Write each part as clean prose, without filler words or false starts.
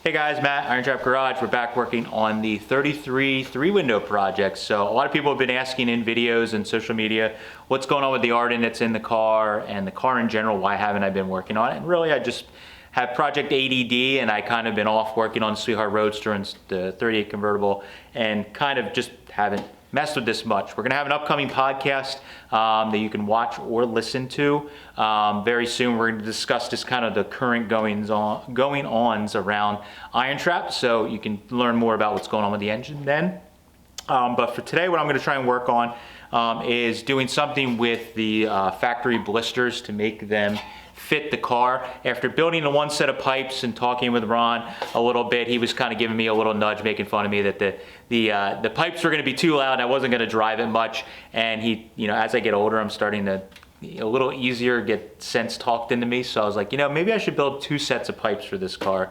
Hey guys, Matt, IronTrap Garage. We're back working on the 33 three-window project. So a lot of people have been asking in videos and social media, what's going on with the Ardun that's in the car and the car in general, why haven't I been working on it? And really I just have Project ADD and I kind of been off working on Sweetheart Roadster and the 38 convertible and kind of just haven't messed with this much. We're gonna have an upcoming podcast that you can watch or listen to very soon. We're gonna discuss just kind of the current going-ons around IronTrap, so you can learn more about what's going on with the engine then. But for today, what I'm gonna try and work on is doing something with the factory blisters to make them fit the car. After building the one set of pipes and talking with Ron a little bit, he was kind of giving me a little nudge, making fun of me that the pipes were going to be too loud and I wasn't going to drive it much. And he, you know, as I get older, I'm starting to a little easier get sense talked into me. So I was like, you know, maybe I should build two sets of pipes for this car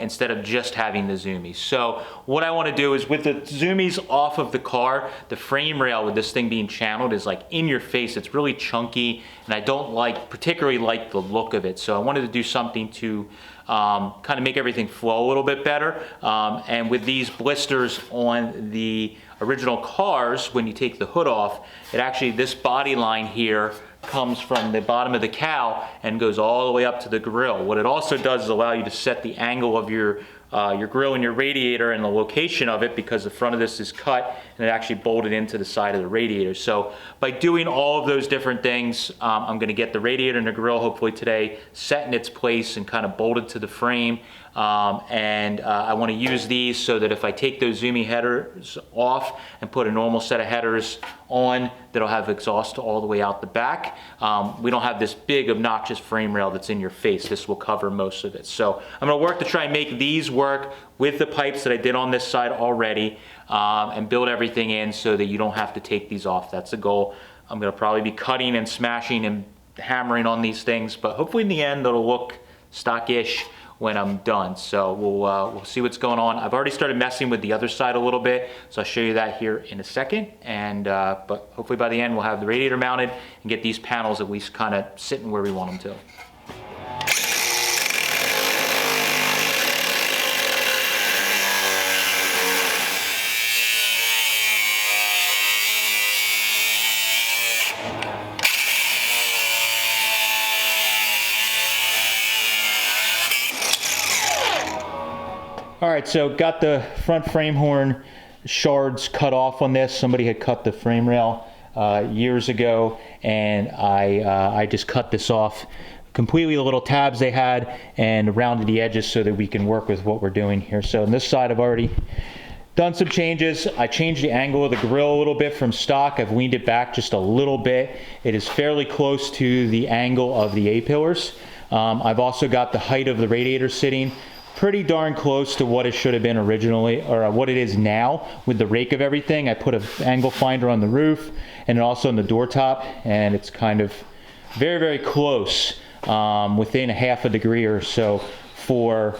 instead of just having the zoomies. So what I want to do is with the zoomies off of the car, the frame rail with this thing being channeled is like in your face. It's really chunky and I don't particularly like the look of it. So I wanted to do something to kind of make everything flow a little bit better. And with these blisters on the original cars, when you take the hood off, it actually, this body line here comes from the bottom of the cowl and goes all the way up to the grill. What it also does is allow you to set the angle of your grill and your radiator and the location of it, because the front of this is cut and it actually bolted into the side of the radiator. So by doing all of those different things, I'm going to get the radiator and the grill hopefully today set in its place and kind of bolted to the frame. I want to use these so that if I take those zoomie headers off and put a normal set of headers on, that'll have exhaust all the way out the back. We don't have this big obnoxious frame rail that's in your face. This will cover most of it. So I'm going to work to try and make these work with the pipes that I did on this side already and build everything in so that you don't have to take these off. That's the goal. I'm going to probably be cutting and smashing and hammering on these things, but hopefully in the end it'll look stockish when I'm done. So we'll see what's going on. I've already started messing with the other side a little bit, so I'll show you that here in a second. And but hopefully by the end we'll have the radiator mounted and get these panels at least kind of sitting where we want them to. All right, so got the front frame horn shards cut off on this. Somebody had cut the frame rail years ago, and I just cut this off completely, the little tabs they had, and rounded the edges so that we can work with what we're doing here. So on this side I've already done some changes. I changed the angle of the grill a little bit from stock. I've leaned it back just a little bit. It is fairly close to the angle of the A-pillars. I've also got the height of the radiator sitting pretty darn close to what it should have been originally, or what it is now with the rake of everything. I put an angle finder on the roof and also on the door top, and it's kind of very, very close, within a half a degree or so for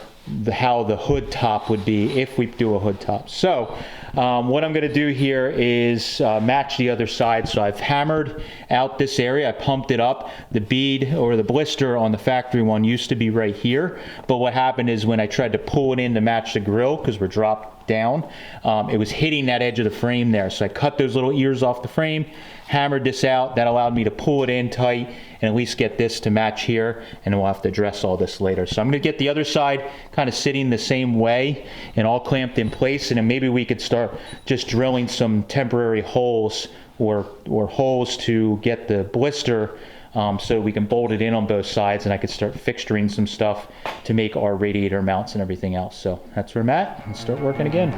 how the hood top would be if we do a hood top. So what I'm going to do here is match the other side. So I've hammered out this area. I pumped it up. The bead or the blister on the factory one used to be right here, but what happened is when I tried to pull it in to match the grill, because we're dropped down, it was hitting that edge of the frame there. So I cut those little ears off the frame, hammered this out. That allowed me to pull it in tight and at least get this to match here, and we'll have to address all this later. So I'm going to get the other side kind of sitting the same way and all clamped in place, and then maybe we could start just drilling some temporary holes or holes to get the blister so we can bolt it in on both sides, and I could start fixturing some stuff to make our radiator mounts and everything else. So that's where I'm at, and start working again.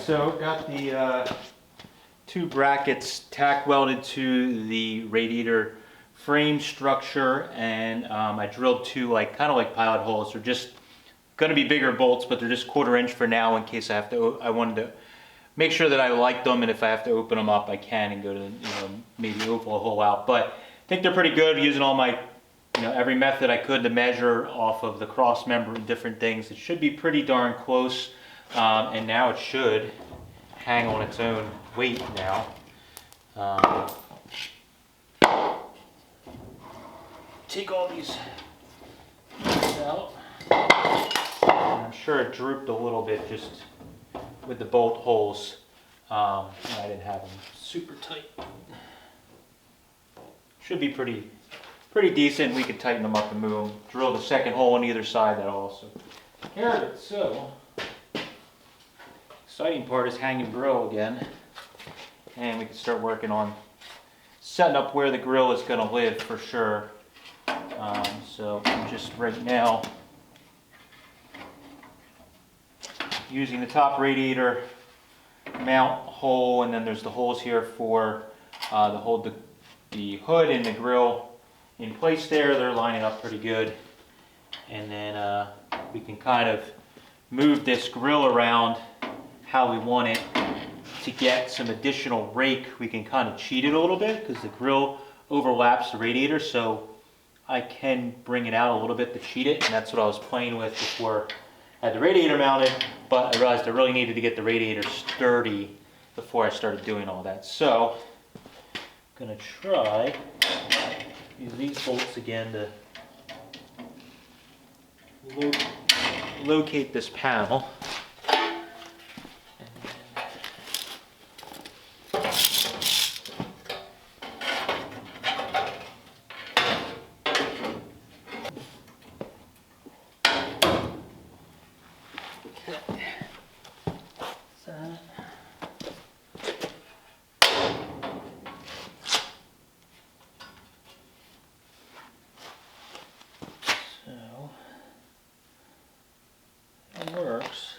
so got the 2 brackets tack welded to the radiator frame structure, and I drilled 2 kind of like pilot holes. They're just going to be bigger bolts, but they're just 1/4 inch for now in case I have to. I wanted to make sure that I like them, and if I have to open them up, I can and go to maybe oval a hole out. But I think they're pretty good, using all my every method I could to measure off of the cross member and different things. It should be pretty darn close, and now it should hang on its own weight now. Take all these out. And I'm sure it drooped a little bit just with the bolt holes. I didn't have them super tight. Should be pretty decent. We could tighten them up and move them. Drill the second hole on either side. That'll also take care of it. So, exciting part is hanging grill again, and we can start working on setting up where the grill is going to live for sure. So I'm just right now using the top radiator mount hole, and then there's the holes here for to hold the hood and the grill in place there. They're lining up pretty good, and then we can kind of move this grill around how we want it to get some additional rake. We can kind of cheat it a little bit because the grill overlaps the radiator, so I can bring it out a little bit to cheat it, and that's what I was playing with before I had the radiator mounted, but I realized I really needed to get the radiator sturdy before I started doing all that. So I'm going to try use these bolts again to locate this panel. Works.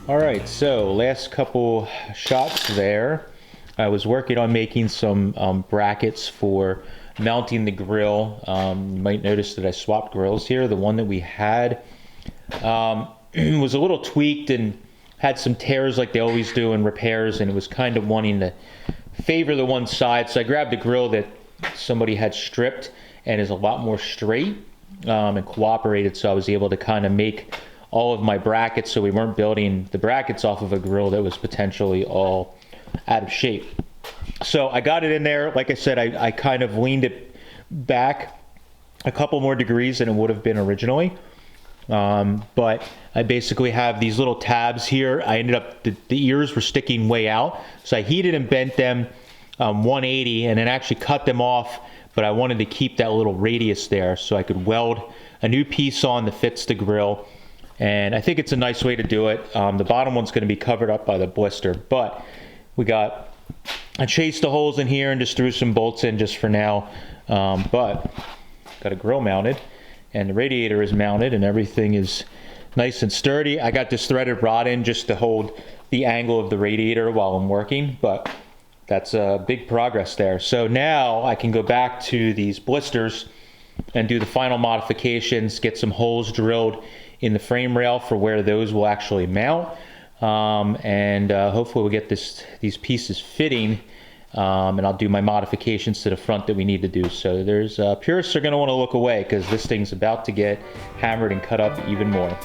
All right, so last couple shots there. I was working on making some brackets for mounting the grill. You might notice that I swapped grills here. The one that we had was a little tweaked and had some tears like they always do in repairs, and it was kind of wanting to favor the one side. So I grabbed a grill that somebody had stripped and is a lot more straight and cooperated, so I was able to kind of make all of my brackets so we weren't building the brackets off of a grill that was potentially all out of shape. So I got it in there. Like I said, I kind of leaned it back a couple more degrees than it would have been originally. But I basically have these little tabs here. I ended up, the ears were sticking way out. So I heated and bent them 180 and then actually cut them off. But I wanted to keep that little radius there so I could weld a new piece on that fits the grill. And I think it's a nice way to do it. The bottom one's going to be covered up by the blister, but I chased the holes in here and just threw some bolts in just for now. But got a grill mounted and the radiator is mounted and everything is nice and sturdy. I got this threaded rod in just to hold the angle of the radiator while I'm working, but that's a big progress there. So now I can go back to these blisters and do the final modifications, get some holes drilled in the frame rail for where those will actually mount, and hopefully we'll get these pieces fitting, and I'll do my modifications to the front that we need to do. So there's purists are going to want to look away because this thing's about to get hammered and cut up even more.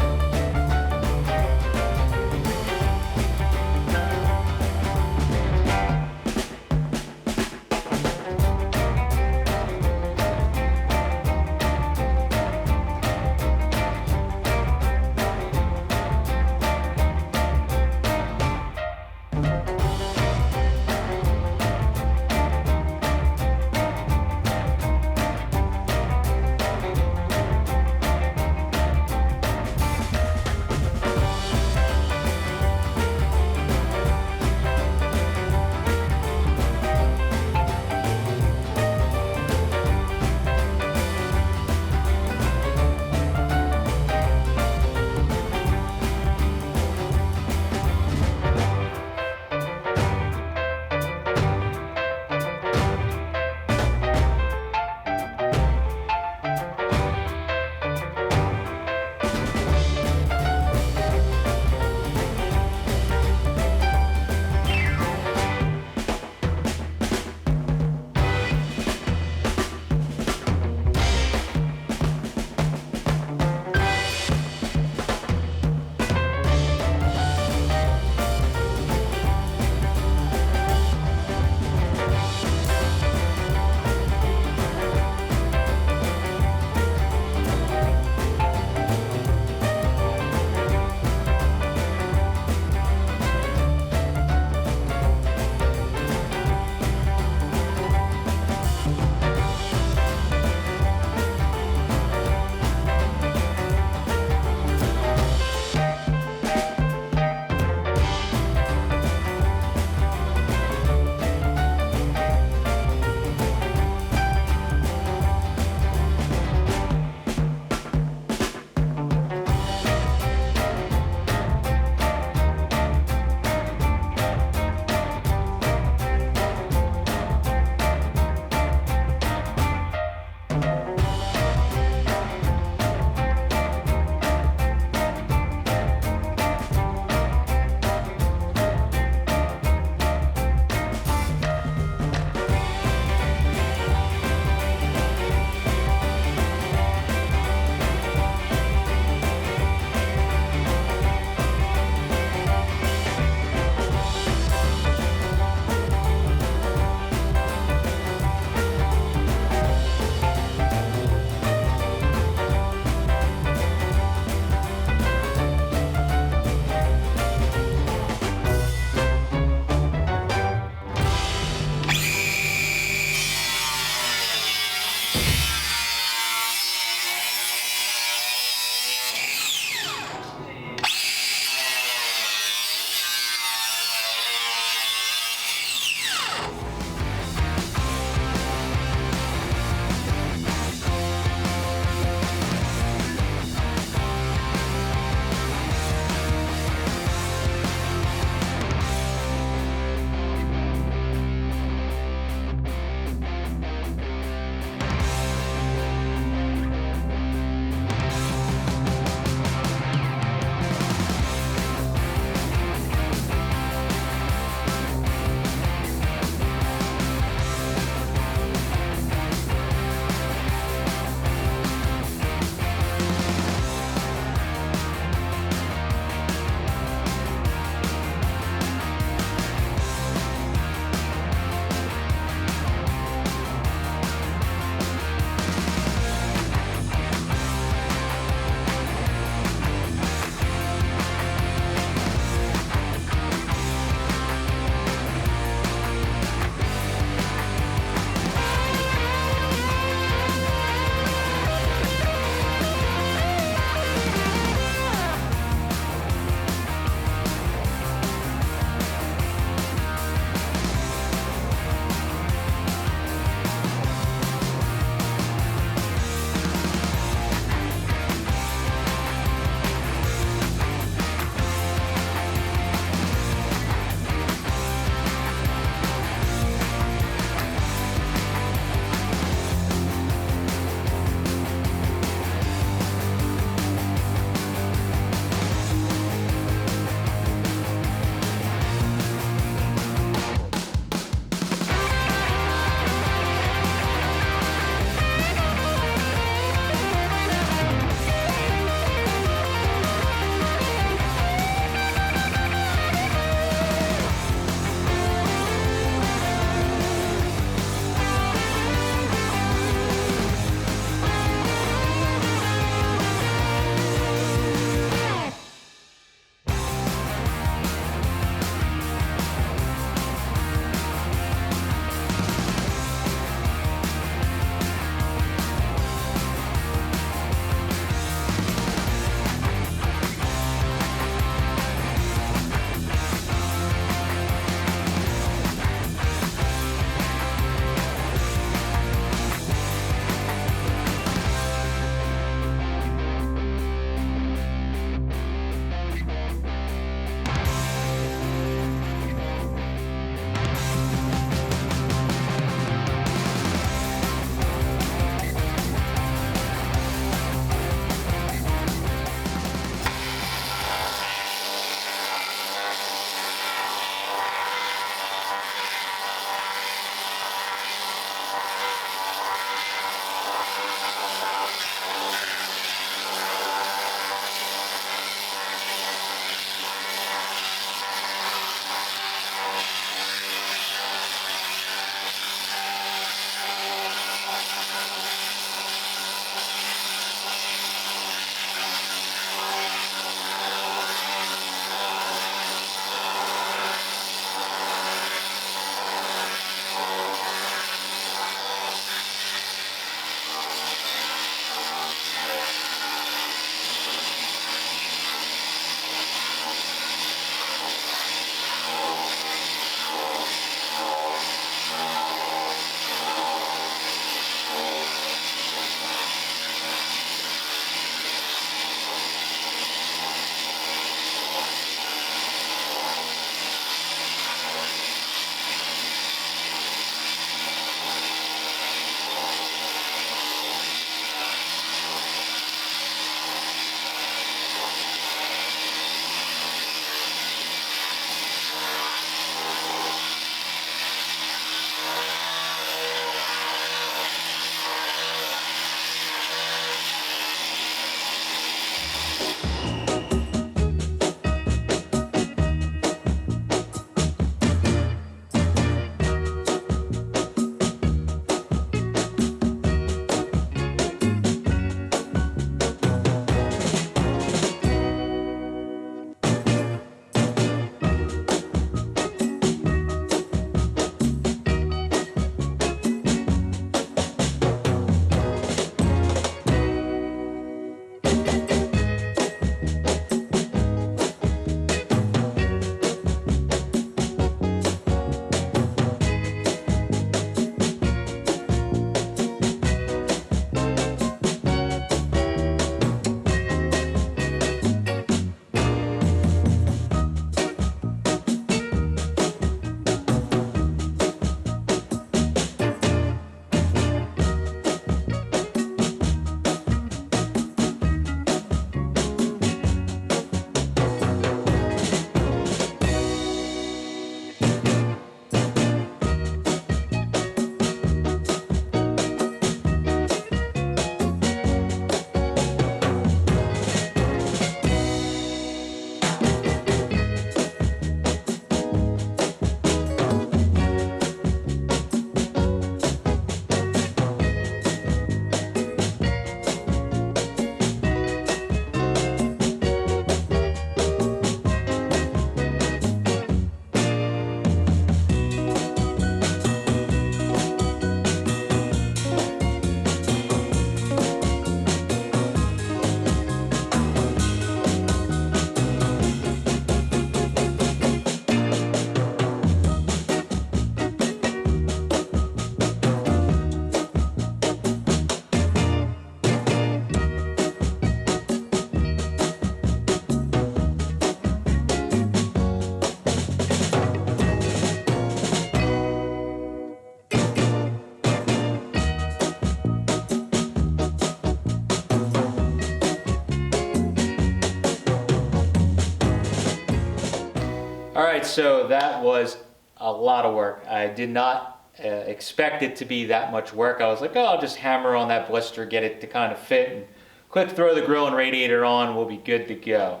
right, so that was a lot of work. I did not expect it to be that much work. I was like, oh, I'll just hammer on that blister, get it to kind of fit, and quick throw the grill and radiator on, we'll be good to go.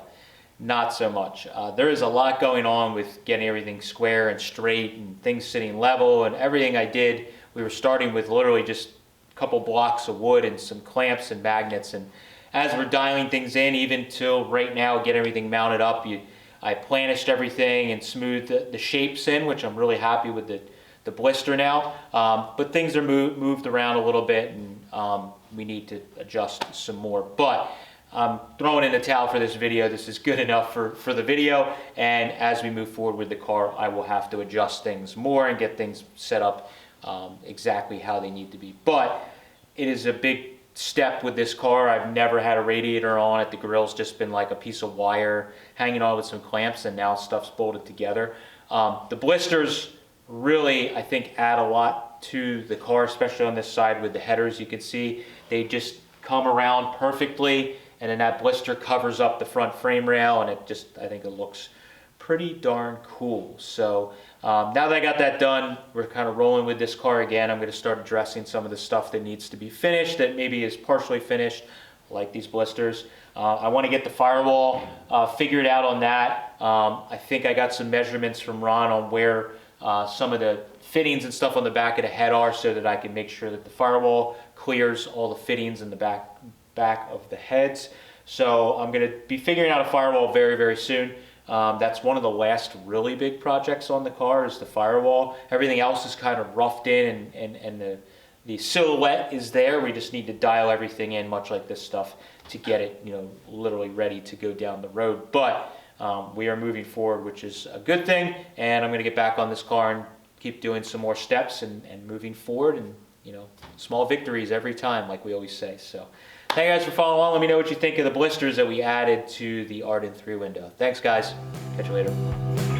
Not so much. There is a lot going on with getting everything square and straight and things sitting level, and everything I did, we were starting with literally just a couple blocks of wood and some clamps and magnets, and as we're dialing things in, even till right now, get everything mounted up, I planished everything and smoothed the shapes in, which I'm really happy with the blister now. But things are moved around a little bit, and we need to adjust some more. But I'm throwing in the towel for this video. This is good enough for the video. And as we move forward with the car, I will have to adjust things more and get things set up exactly how they need to be. But it is a big step with this car. I've never had a radiator on it. The grill's just been like a piece of wire hanging on with some clamps, and now stuff's bolted together. The blisters really, I think, add a lot to the car, especially on this side with the headers. You can see they just come around perfectly, and then that blister covers up the front frame rail, and it just, I think it looks pretty darn cool. So now that I got that done, we're kind of rolling with this car again. I'm going to start addressing some of the stuff that needs to be finished, that maybe is partially finished, like these blisters. I want to get the firewall figured out on that. I think I got some measurements from Ron on where some of the fittings and stuff on the back of the head are, so that I can make sure that the firewall clears all the fittings in the back of the heads. So I'm going to be figuring out a firewall very, very soon. That's one of the last really big projects on the car, is the firewall. Everything else is kind of roughed in, and the silhouette is there. We just need to dial everything in, much like this stuff, to get it, literally ready to go down the road. But we are moving forward, which is a good thing, and I'm going to get back on this car and keep doing some more steps and moving forward, and small victories every time, like we always say. So thank you guys for following along. Let me know what you think of the blisters that we added to the Ardun 3 window. Thanks, guys. Catch you later.